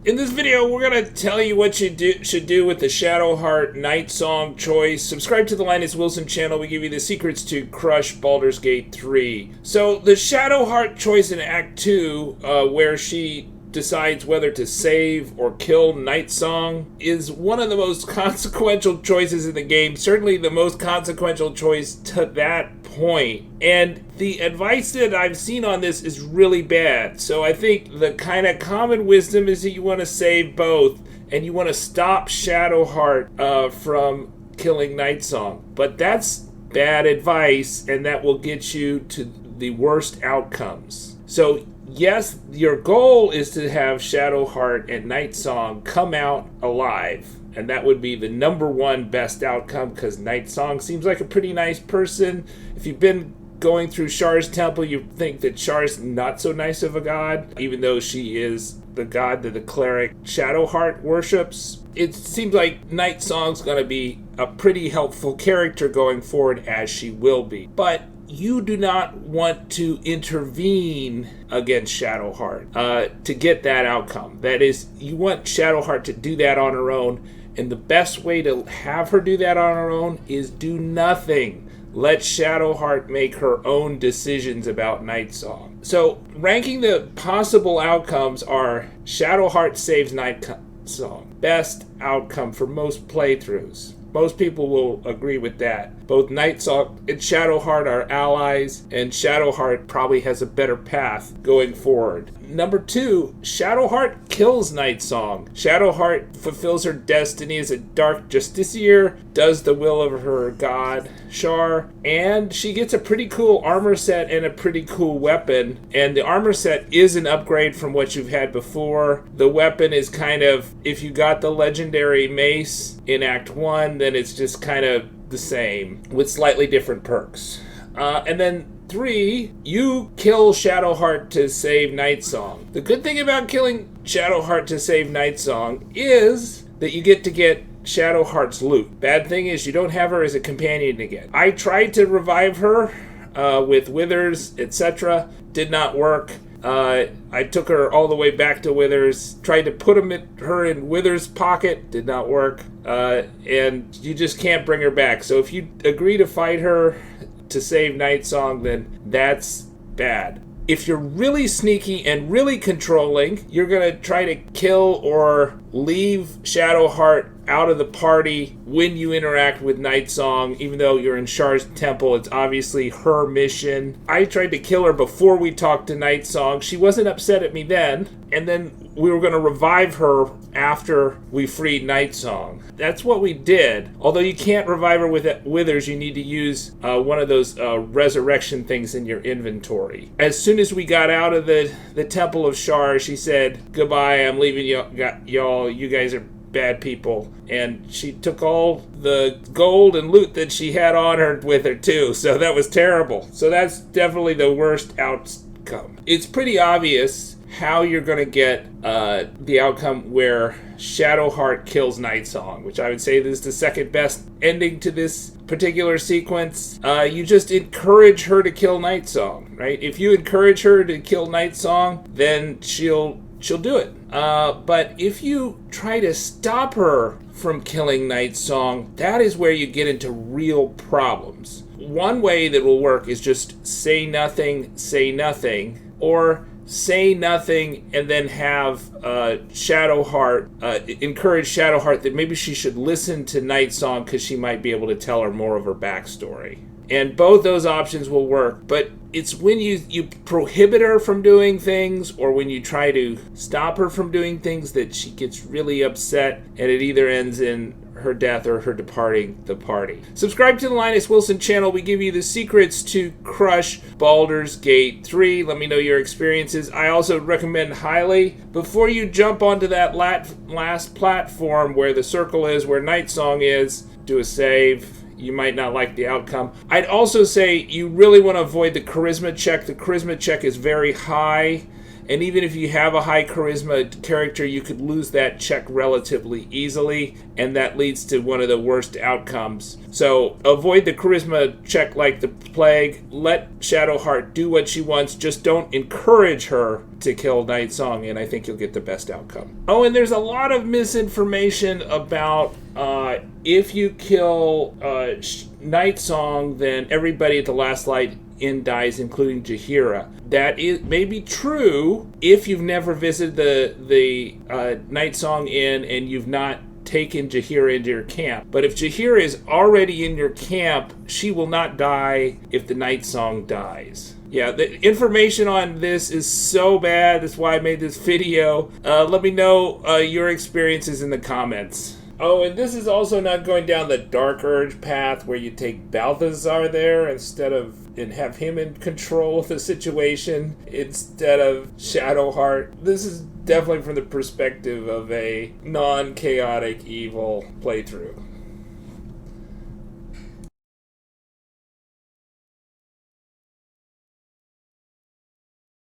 In this video, we're going to tell you what you should do with the Shadowheart Nightsong choice. Subscribe to the Linus Wilson channel. We give you the secrets to crush Baldur's Gate 3. So, the Shadowheart choice in Act 2, where she decides whether to save or kill Nightsong, is one of the most consequential choices in the game. Certainly the most consequential choice to that point. And the advice that I've seen on this is really bad. So I think the kind of common wisdom is that you want to save both, and you want to stop Shadowheart from killing Nightsong. But that's bad advice, and that will get you to the worst outcomes. So yes, your goal is to have Shadowheart and Nightsong come out alive. And that would be the number one best outcome, because Nightsong seems like a pretty nice person. If you've been going through Shar's temple, you think that Shar's not so nice of a god, even though she is the god that the kith'rak Shadowheart worships. It seems like Nightsong's going to be a pretty helpful character going forward, as she will be. But you do not want to intervene against Shadowheart to get that outcome. That is, you want Shadowheart to do that on her own, and the best way to have her do that on her own is do nothing. Let Shadowheart make her own decisions about Nightsong. So, ranking the possible outcomes are Shadowheart saves Nightsong. Best outcome for most playthroughs. Most people will agree with that. Both Nightsong and Shadowheart are allies, and Shadowheart probably has a better path going forward. Number 2, Shadowheart kills Nightsong. Shadowheart fulfills her destiny as a Dark Judiciar, does the will of her god, Shar, and she gets a pretty cool armor set and a pretty cool weapon. And the armor set is an upgrade from what you've had before. The weapon is kind of, if you got the legendary mace in Act 1, then it's just kind of the same with slightly different perks. And then 3, you kill Shadowheart to save Nightsong. The good thing about killing Shadowheart to save Nightsong is that you get Shadowheart's loot. Bad thing is you don't have her as a companion again. I tried to revive her with withers, etc. Did not work. I took her all the way back to Withers, tried to put her in Withers' pocket, did not work, and you just can't bring her back. So if you agree to fight her to save Nightsong, then that's bad. If you're really sneaky and really controlling, you're going to try to kill or leave Shadowheart out of the party when you interact with Nightsong. Even though you're in Shar's temple, it's obviously her mission. I tried to kill her before we talked to Nightsong. She wasn't upset at me then, and then we were going to revive her after we freed Nightsong. That's what we did. Although you can't revive her with withers, you need to use one of those resurrection things in your inventory. As soon as we got out of the temple of Shar, she said, "Goodbye, I'm leaving y'all. You guys are bad people." And she took all the gold and loot that she had on her with her too, so that was terrible. So that's definitely the worst outcome. It's pretty obvious how you're going to get the outcome where Shadowheart kills Nightsong, which I would say is the second best ending to this particular sequence. You just encourage her to kill Nightsong, right? If you encourage her to kill Nightsong, then she'll do it. But if you try to stop her from killing Nightsong, that is where you get into real problems. One way that will work is just say nothing, or say nothing and then have Shadowheart encourage Shadowheart that maybe she should listen to Nightsong because she might be able to tell her more of her backstory. And both those options will work, but it's when you prohibit her from doing things, or when you try to stop her from doing things, that she gets really upset, and it either ends in her death or her departing the party. Subscribe to the Linus Wilson channel. We give you the secrets to crush Baldur's Gate 3. Let me know your experiences. I also recommend highly, before you jump onto that last platform where the circle is, where Nightsong is, do a save. You might not like the outcome. I'd also say you really want to avoid the charisma check. The charisma check is very high, and even if you have a high charisma character, you could lose that check relatively easily, and that leads to one of the worst outcomes. So avoid the charisma check like the plague. Let Shadowheart do what she wants. Just don't encourage her to kill Nightsong, and I think you'll get the best outcome. Oh, and there's a lot of misinformation about if you kill Nightsong, then everybody at the last light inn dies, including Jaheira. That may be true if you've never visited the Nightsong Inn and you've not taken Jaheira into your camp. But if Jaheira is already in your camp, she will not die if the Nightsong dies. Yeah, the information on this is so bad. That's why I made this video. Let me know your experiences in the comments. Oh, and this is also not going down the Dark Urge path where you take Balthazar there and have him in control of the situation instead of Shadowheart. This is definitely from the perspective of a non-chaotic evil playthrough.